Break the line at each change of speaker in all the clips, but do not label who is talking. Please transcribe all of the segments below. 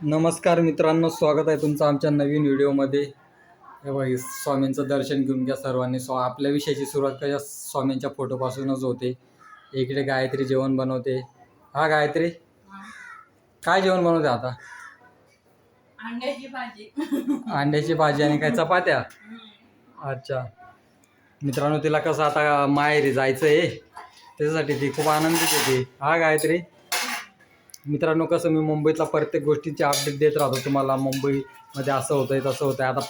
नमस्कार मित्रांनो, स्वागत आहे तुमचं आमच्या नवीन व्हिडिओमध्ये. हे बघा, स्वामींचं दर्शन घेऊन घ्या सर्वांनी. आपल्या विषयाची सुरुवात कशा स्वामींच्या फोटोपासूनच होते. इकडे गायत्री जेवण बनवते. हा गायत्री, काय जेवण बनवते आता?
अंड्याची भाजी.
अंड्याची भाजी आणि काय चपात्या? अच्छा मित्रांनो, तिला कसं आता माहेरी जायचं आहे, त्याच्यासाठी ती खूप आनंदित होती. हा गायत्री, मित्रांनो कसं मी मुंबईतला प्रत्येक गोष्टीची अपडेट देत राहतो तुम्हाला. मुंबईमध्ये असं होतं आहे तसं होतं आहे. आता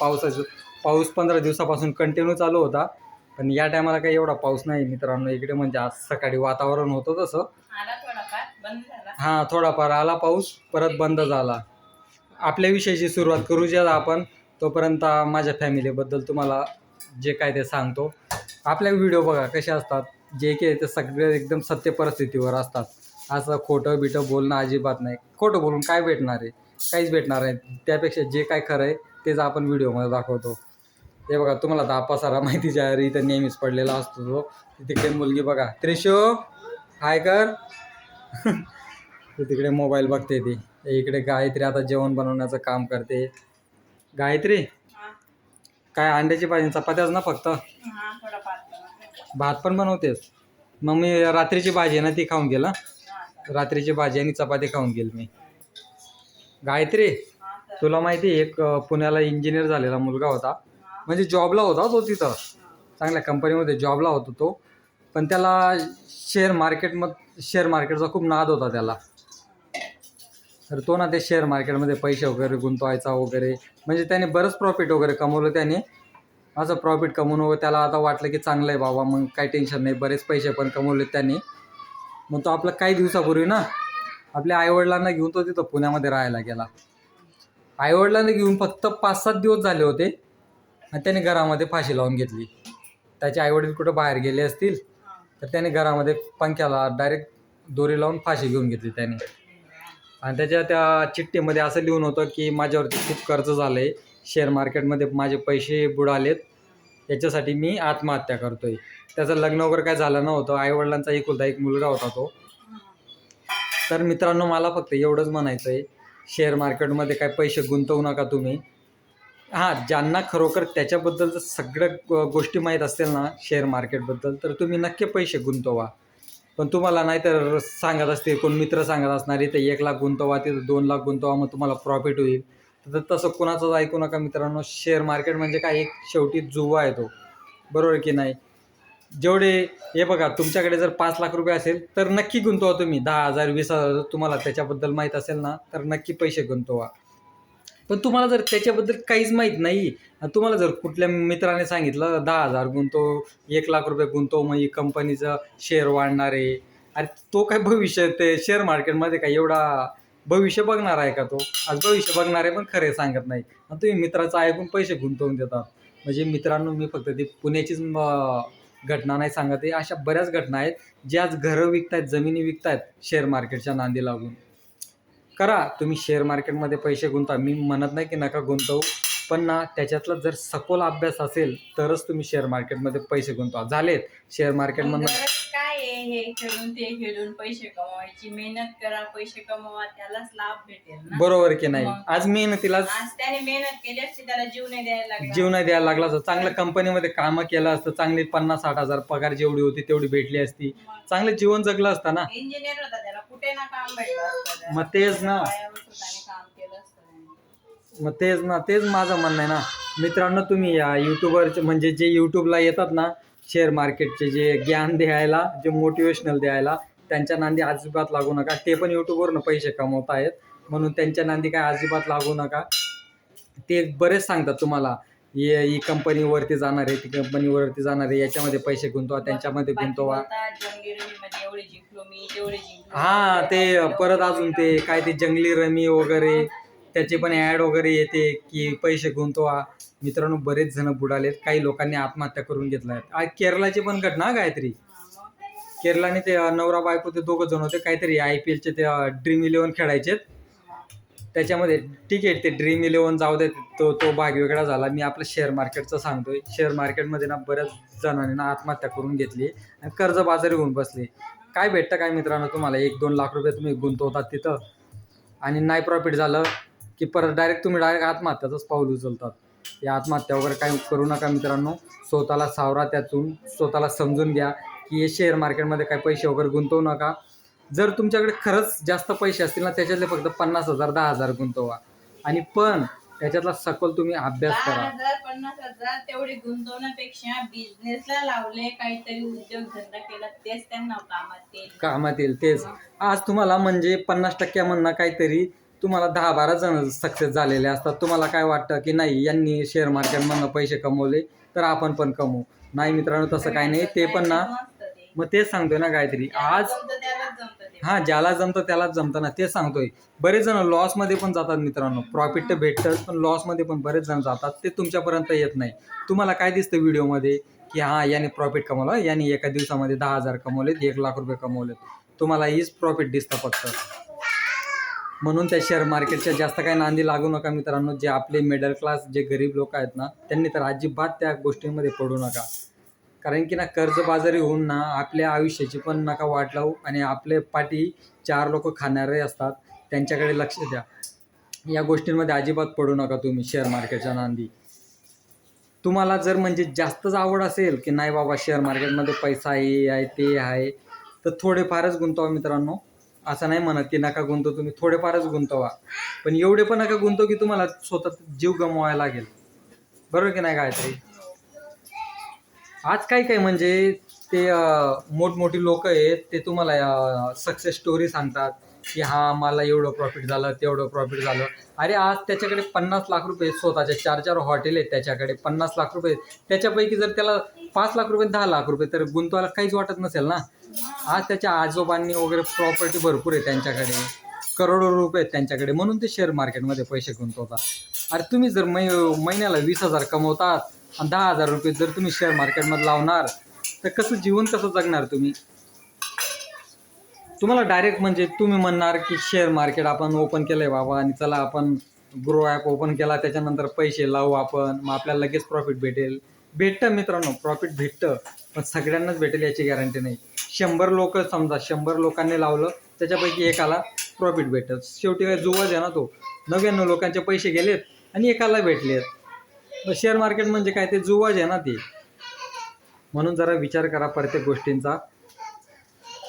पाऊस 15 दिवसापासून कंटिन्यू चालू होता, पण या टायमाला काही एवढा पाऊस नाही मित्रांनो इकडे. म्हणजे आज सकाळी वातावरण होतं तसं.
आला थोडाफार, बंद झाला.
हां, थोडाफार आला पाऊस, परत बंद झाला. आपल्या विषयाची सुरुवात करू ज्या आपण. तोपर्यंत माझ्या फॅमिलीबद्दल तुम्हाला जे काय ते सांगतो. आपल्या व्हिडिओ बघा कसे असतात, जे काही ते सगळे एकदम सत्य परिस्थितीवर असतात. असं खोटं बिटं बोलणं अजिबात नाही. खोटं बोलून काय भेटणार आहे? काहीच भेटणार नाही. त्यापेक्षा जे काय खरं आहे तेच आपण व्हिडिओमध्ये दाखवतो. हे बघा, तुम्हाला पसारा माहितीच्या इथं नेहमीच पडलेला असतो तो. तिकडे मुलगी बघा, त्रिशू हाय कर. ते तिकडे मोबाईल बघते ती. इकडे गायत्री आता जेवण बनवण्याचं काम करते. गायत्री, काय अंड्याची भाजी चपात्याच ना फक्त? भात पण बनवतेस? मग मी रात्रीची भाजी आहे ना ती खाऊन गेला. रात्रीची भाजी आणि चपाती खाऊन गेल मी. गायत्री, तुला माहिती एक पुण्याला इंजिनियर झालेला मुलगा होता. म्हणजे जॉबला होता तो तिथं, चांगल्या कंपनीमध्ये जॉबला होता तो. पण त्याला शेअर मार्केटचा खूप नाद होता त्याला. तर तो ना ते शेअर मार्केटमध्ये पैसे वगैरे गुंतवायचा वगैरे. म्हणजे त्याने बरंच प्रॉफिट वगैरे कमवलं त्याने. असं प्रॉफिट कमवून वगैरे त्याला आता वाटलं की चांगलं आहे बाबा, मग काही टेन्शन नाही, बरेच पैसे पण कमवले त्याने. मग तो आपलं काही दिवसापूर्वी ना आपल्या आईवडिलांना घेऊन तो तिथं पुण्यामध्ये राहायला गेला. आईवडिलांना घेऊन फक्त 5-7 दिवस झाले होते आणि त्याने घरामध्ये फाशी लावून घेतली. त्याचे आईवडील कुठं बाहेर गेले असतील, तर त्याने घरामध्ये पंख्याला डायरेक्ट दोरी लावून फाशी घेऊन घेतली त्याने. आणि त्या चिठ्ठीमध्ये असं लिहून होतं की माझ्यावरती खूप कर्ज झालं आहे, शेअर मार्केटमध्ये माझे पैसे बुडालेत, याच्यासाठी मी आत्महत्या करतोय. त्याचं लग्न वगैरे काय झालं नव्हतं. आईवडिलांचा एकुलता एक मुलगा होता तो. तर मित्रांनो, मला फक्त एवढंच म्हणायचं आहे, शेअर मार्केटमध्ये काय पैसे गुंतवू नका तुम्ही. हां, ज्यांना खरोखर त्याच्याबद्दल जर सगळ्या गोष्टी माहीत असतील ना शेअर मार्केटबद्दल, तर तुम्ही नक्की पैसे गुंतवा. पण तुम्हाला नाही तर सांगत असते कोण मित्र सांगत असणार, इथं 1 लाख गुंतवा, तिथं 2 लाख गुंतवा, मग तुम्हाला प्रॉफिट होईल. तर तसं कुणाचंच ऐकू नका मित्रांनो. शेअर मार्केट म्हणजे काय, एक शेवटी जुवा आहे तो, बरोबर की नाही? जेवढे हे बघा, तुमच्याकडे जर 5 लाख रुपये असेल तर नक्की गुंतवा तुम्ही. 10,000 20,000 तुम्हाला त्याच्याबद्दल माहीत असेल ना, तर नक्की पैसे गुंतवा. पण तुम्हाला जर त्याच्याबद्दल काहीच माहीत नाही, तुम्हाला जर कुठल्या मित्राने सांगितलं 10,000 गुंतव, 1 लाख रुपये गुंतव, मग ही कंपनीचं शेअर वाढणार आहे. अरे तो काय भविष्य, ते शेअर मार्केटमध्ये काय एवढा भविष्य बघणार आहे का तो? आज भविष्य बघणारे पण खरे सांगत नाही, आणि तुम्ही मित्राचं ऐकून पैसे गुंतवून देतात. म्हणजे मित्रांनो, मी फक्त ती पुण्याचीच घटना नाही सांगत आहे. अशा बऱ्याच घटना आहेत ज्या आज घरं विकतायत, जमिनी विकतायत शेअर मार्केटच्या नांदी लागून. करा तुम्ही शेअर मार्केटमध्ये पैसे गुंतवा, मी म्हणत नाही की नका गुंतवू, पण ना त्याच्यातला जर सखोल अभ्यास असेल तरच तुम्ही शेअर मार्केटमध्ये पैसे गुंतवा. झालेत शेअर मार्केटमधनं
काय आहे, हे खेळून ते खेळून पैसे कमवायची. मेहनत करा, पैसे कमवा, त्यालाच लाभ भेटेल ना.
बरोबर की नाही? आज मेहनतीला
आज त्याने मेहनत केली असती, त्याला जीव नाही द्यायला लागला.
जीव नाही द्यायला लागला असतं, चांगल्या कंपनीमध्ये कामं केलं असतं, चांगली 50-60 हजार पगार जेवढी होती तेवढी भेटली असती, चांगलं जीवन जगलं असतं ना.
इंजिनियर होता, त्याला कुठे ना काम भेटलं असतं.
मग तेच ना,
काम केलं असतं.
मग तेच माझं म्हणणं आहे ना मित्रांनो. तुम्ही या यूट्यूबरचे म्हणजे जे यूट्यूबला येतात ना शेअर मार्केटचे जे ज्ञान द्यायला, जे मोटिवेशनल द्यायला, त्यांच्या नांदी अजिबात लागू नका. ते पण यूट्यूबवरनं पैसे कमवत आहेत, म्हणून त्यांच्या नांदी काय अजिबात लागू नका. ते बरेच सांगतात तुम्हाला, ही कंपनीवरती जाणार आहे, ती कंपनीवरती जाणार आहे, याच्यामध्ये पैसे गुंतवा, त्यांच्यामध्ये गुंतवा. हां, ते परत अजून ते काय ते जंगली रमी वगैरे, त्याचे पण ॲड वगैरे येते की पैसे गुंतवा. मित्रांनो, बरेच जण बुडालेत, काही लोकांनी आत्महत्या करून घेतल्या आहेत. आज केरळाची पण घटना गायत्री. केरळाने ते नवरा बायको ते 2 जण होते, काहीतरी IPLचे ते ड्रीम 11 खेळायचे. त्याच्यामध्ये ठीक आहे, ते ड्रीम 11 जाऊ दे, तो भाग वेगळा झाला. मी आपलं शेअर मार्केटचं सांगतोय. शेअर मार्केटमध्ये ना बऱ्याच जणांनी ना आत्महत्या करून घेतली आणि कर्जबाजारी होऊन बसले. काय भेटतं काय मित्रांनो तुम्हाला? 1-2 लाख रुपये तुम्ही गुंतवतात तिथं आणि नाही प्रॉफिट झालं की परत डायरेक्ट तुम्ही आत्महत्याचंच पाऊल उचलतात. या आत्महत्या वगैरे काही करू नका मित्रांनो. स्वतःला सावरा त्यातून, स्वतःला समजून घ्या की हे शेअर मार्केटमध्ये काही पैसे वगैरे गुंतवू नका. जर तुमच्याकडे खरंच जास्त पैसे असतील ना, त्याच्यातले फक्त 50,000 10,000 गुंतवा आणि पण त्याच्यातला सखोल तुम्ही अभ्यास करा.
10,000 50,000 तेवढे गुंतवण्यापेक्षा बिझनेसला लावले, काहीतरी उद्योगधंदा केला, तेच त्यांना
कामात येईल. तेच आज तुम्हाला म्हणजे 50% म्हणणं काहीतरी तुम्हाला 10-12 जण सक्सेस झालेले असतात. तुम्हाला काय वाटतं की नाही यांनी शेअर मार्केटमधनं पैसे कमवले तर आपण पण कमवू. नाही मित्रांनो, तसं काही नाही. ते पण ना, मग तेच सांगतोय ना गायत्री. आज हां, ज्याला जमतं त्यालाच जमतं ना, तेच सांगतोय. बरेच जण लॉसमध्ये पण जातात मित्रांनो. प्रॉफिट तर भेटतंच, पण लॉसमध्ये पण बरेच जण जातात. ते तुमच्यापर्यंत येत नाही. तुम्हाला काय दिसतं व्हिडिओमध्ये की हां, याने प्रॉफिट कमवलं, याने एका दिवसामध्ये 10,000 कमवलेत, 1,00,000 रुपये कमवलेत. तुम्हाला हीच प्रॉफिट दिसतं फक्त. म्हणून त्या शेअर मार्केटच्या जास्त काही नांदी लागू नका मित्रांनो. जे आपले मिडल क्लास जे गरीब लोक आहेत ना, त्यांनी तर अजिबात त्या गोष्टींमध्ये पडू नका. कारण की ना, कर्जबाजारी होऊन ना आपल्या आयुष्याची पण नका वाट लावू आणि आपले पाठी 4 लोक खाणारे असतात, त्यांच्याकडे लक्ष द्या. या गोष्टींमध्ये अजिबात पडू नका तुम्ही शेअर मार्केटच्या नांदी. तुम्हाला जर म्हणजे जास्तच आवड असेल की नाही बाबा शेअर मार्केटमध्ये पैसा आहे ते आहे, तर थोडेफारच गुंतवा मित्रांनो. असं नाही म्हणत की नका गुंतवू तुम्ही, थोडेफारच गुंतवा. पण एवढे पण नका गुंतवू की तुम्हाला स्वतः जीव गमवायला लागेल. बरोबर की नाही गायत्री? आज काय म्हणजे ते मोठमोठी लोक आहेत, ते तुम्हाला सक्सेस स्टोरी सांगतात की हां मला एवढं प्रॉफिट झालं, तेवढं प्रॉफिट झालं. अरे आज त्याच्याकडे 50 लाख रुपये, स्वतःचे 4-4 हॉटेल आहेत त्याच्याकडे, 50 लाख रुपये. त्याच्यापैकी जर त्याला 5 लाख रुपये 10 लाख रुपये तर गुंतवायला काहीच वाटत नसेल ना. आज त्याच्या आजोबांनी वगैरे प्रॉपर्टी भरपूर आहे त्यांच्याकडे, करोडो रुपये आहेत त्यांच्याकडे, म्हणून ते शेअर मार्केटमध्ये पैसे गुंतवतात. अरे तुम्ही जर महिन्याला 20,000 कमवतात आणि 10,000 रुपये जर तुम्ही शेअर मार्केटमध्ये लावणार, तर कसं जीवन कसं जगणार तुम्ही? तुम्हाला डायरेक्ट म्हणजे तुम्ही म्हणणार की शेअर मार्केट आपण ओपन केलं आहे बाबा आणि चला आपण ग्रो ॲप ओपन केला, त्याच्यानंतर पैसे लावू आपण, मग आपल्याला लगेच प्रॉफिट भेटेल. भेटतं मित्रांनो, प्रॉफिट भेटतं, पण सगळ्यांनाच भेटेल याची गॅरंटी नाही. 100 लोक समजा, 100 लोकांनी लावलं, त्याच्यापैकी एकाला प्रॉफिट भेटतं. शेवटी काय जुवाच आहे ना तो. 99 लोकांचे पैसे गेलेत आणि एकाला भेटलेत. शेअर मार्केट म्हणजे काय, ते जुवाच आहे ना ते. म्हणून जरा विचार करा प्रत्येक गोष्टींचा.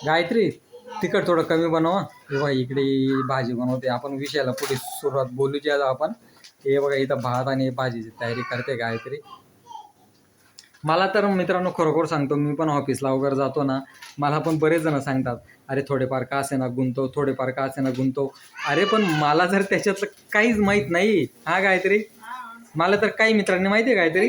गायत्री, तिखट थोडं कमी बनवा. हे बघा इकडे भाजी बनवते, आपण विषयाला पुढे सुरुवात बोलूची आज आपण. हे बघा इथं भात आणि भाजीची तयारी करते गायत्री. मला तर मित्रांनो खरोखर सांगतो, मी पण ऑफिसला वगैरे जातो ना, मला पण बरेच जण सांगतात अरे थोडेफार का असेना गुंतव, थोडेफार का असेना गुंतव. अरे पण मला जर त्याच्यातलं काहीच माहीत नाही. हा गायत्री, मला तर काही मित्रांनी माहिती आहे गायत्री,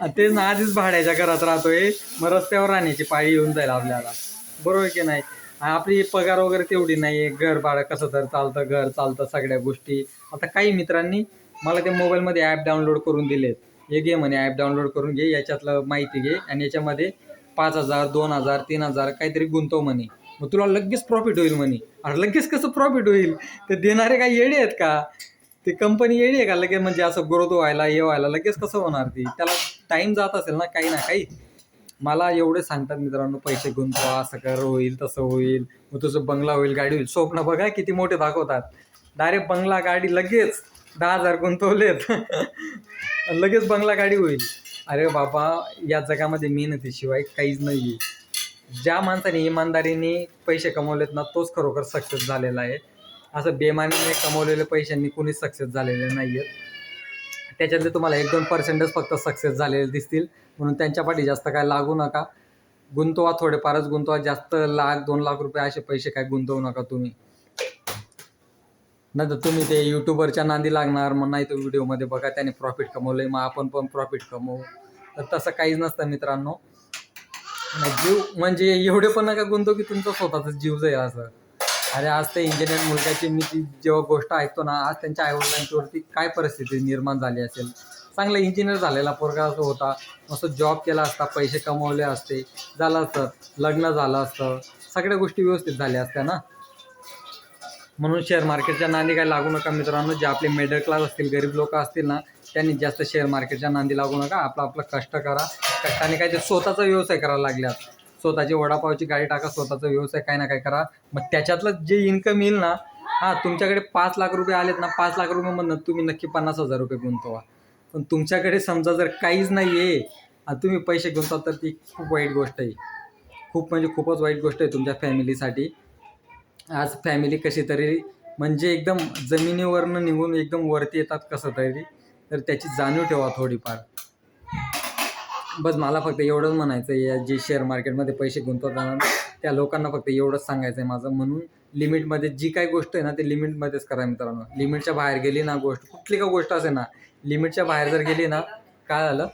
तेच ना, आधीच भाड्याच्या घरात राहतोय, मग रस्त्यावर राहण्याची पाळी येऊन जाईल आपल्याला. बरोबर की नाही? आपली पगार वगैरे तेवढी नाही आहे, घर भाडं कसं तर चालतं, घर चालतं, सगळ्या गोष्टी. आता काही मित्रांनी मला ते मोबाईलमध्ये ॲप डाउनलोड करून दिलेत. हे घे म्हणे ॲप डाउनलोड करून घे, याच्यातलं माहिती घे आणि याच्यामध्ये 5,000 2,000 3,000 काहीतरी गुंतव म्हणे, मग तुला लगेच प्रॉफिट होईल म्हणे. अरे लगेच कसं प्रॉफिट होईल? ते देणारे काही येडे आहेत का? ती कंपनी येडी आहे का लगेच म्हणजे असं ग्रोथ व्हायला हे व्हायला लगेच कसं होणार? ती त्याला टाईम जात असेल ना काही ना काही. मला एवढे सांगतात मित्रांनो, पैसे गुंतवा, असं कर, होईल तसं होईल, मग तुझं बंगला होईल, गाडी होईल. स्वप्न बघा किती मोठे दाखवतात. डायरेक्ट बंगला गाडी लगेच 10,000 गुंतवलेत लगेच बंगला गाडी होईल. अरे बाबा, या जगामध्ये मेहनतीशिवाय काहीच नाही आहे. ज्या माणसाने इमानदारीने पैसे कमवलेत ना, तोच खरोखर सक्सेस झालेला आहे. असं बेमानीने कमवलेल्या पैशांनी कोणीच सक्सेस झालेले नाही आहेत. त्याच्यातले तुम्हाला 1-2% फक्त सक्सेस झालेले दिसतील, म्हणून त्यांच्या पाठी जास्त काय लागू नका. गुंतवा, थोडेफारच गुंतवा, जास्त 1,00,000 2,00,000 रुपये असे पैसे काय गुंतवू नका तुम्ही. नाही तर तुम्ही ते यूट्यूबरच्या नांदी लागणार, मग नाही तो व्हिडिओमध्ये बघा त्याने प्रॉफिट कमवलं आहे, मग आपण पण प्रॉफिट कमवू. तर तसं काहीच नसतं मित्रांनो. जीव म्हणजे एवढे पण नका गुंतवू की तुमचा स्वतःचा जीव जाईल असं. अरे आज ते इंजिनियर मुलगाची मी ती जेव्हा गोष्ट ऐकतो ना, आज त्यांच्या आईवडिलांच्यावरती काय परिस्थिती निर्माण झाली असेल. चांगला इंजिनियर झालेला पोरगा असं होता, मस्त जॉब केला असता, पैसे कमवले असते, झालं असतं, लग्न झालं असतं, सगळ्या गोष्टी व्यवस्थित झाल्या असत्या ना. म्हणून शेअर मार्केटच्या नांदी काय लागू नका मित्रांनो. जे आपले मिडल क्लास असतील, गरीब लोक असतील ना, त्यांनी जास्त शेअर मार्केटच्या नांदी लागू नका. आपलं कष्ट करा. कष्टाने काय ते स्वतःचा व्यवसाय करायला लागल्यात. स्वतःची वडापावची गाडी टाका, स्वतःचा व्यवसाय काही ना काही करा. मग त्याच्यातलं जे इन्कम येईल ना, हां, तुमच्याकडे 5 लाख रुपये आलेत ना, 5 लाख रुपयेमधनं तुम्ही नक्की 50,000 रुपये गुंतवा. पण तुमच्याकडे समजा जर काहीच नाही आहे आणि तुम्ही पैसे गुंतवता, तर ती खूप वाईट गोष्ट आहे. खूप म्हणजे खूपच वाईट गोष्ट आहे तुमच्या फॅमिलीसाठी. आज फॅमिली कशी तरी म्हणजे एकदम जमिनीवरनं निघून एकदम वरती येतात कसं तरी, तर त्याची जाणीव ठेवा थोडीफार. बस मला फक्त एवढंच म्हणायचं आहे, या जे शेअर मार्केटमध्ये पैसे गुंतवतात त्या लोकांना फक्त एवढंच सांगायचं आहे माझं. म्हणून लिमिटमध्ये जी काही गोष्ट आहे ना, ते लिमिटमध्येच करा मित्रांनो. लिमिटच्या बाहेर गेली ना गोष्ट, कुठली का गोष्ट असेल ना, लिमिटच्या बाहेर जर गेली ना, काय झालं,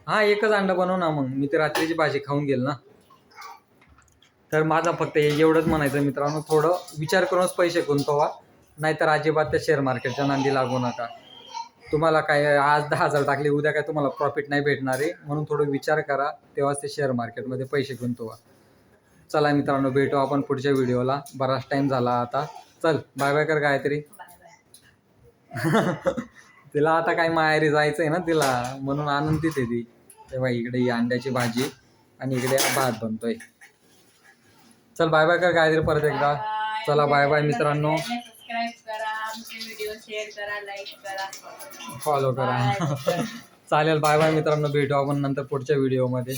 हां एकच अंडा बनव ना, मग मी ते रात्रीची भाजी खाऊन गेल ना. तर माझं फक्त एवढंच म्हणायचं मित्रांनो, थोडं विचार करूनच पैसे गुंतवा, नाहीतर अजिबात त्या शेअर मार्केटच्या नांदी लागू नका. तुम्हाला काय आज 10,000 टाकले, उद्या काय तुम्हाला प्रॉफिट नाही भेटणार आहे. म्हणून थोडं विचार करा, तेव्हाच ते शेअर मार्केटमध्ये पैसे गुंतवा. चला मित्रांनो, भेटू आपण पुढच्या व्हिडिओला. बराच टाईम झाला आता. चल बाय बाय कर गायत्री.
Bye bye.
तिला आता काय माहेरी जायचं आहे ना तिला, म्हणून आनंदीत आहे ती. तेव्हा इकडे ही अंड्याची भाजी आणि इकडे भात बनतोय. चल बाय बाय कर गायत्री परत एकदा. चला बाय बाय मित्रांनो,
सबस्क्राईब करा, आमचे व्हिडिओ शेअर करा, लाईक करा,
फॉलो करा.
बाय.
चालेल, बाय बाय मित्रांनो, भेटू आपण नंतर पुढच्या व्हिडिओमध्ये.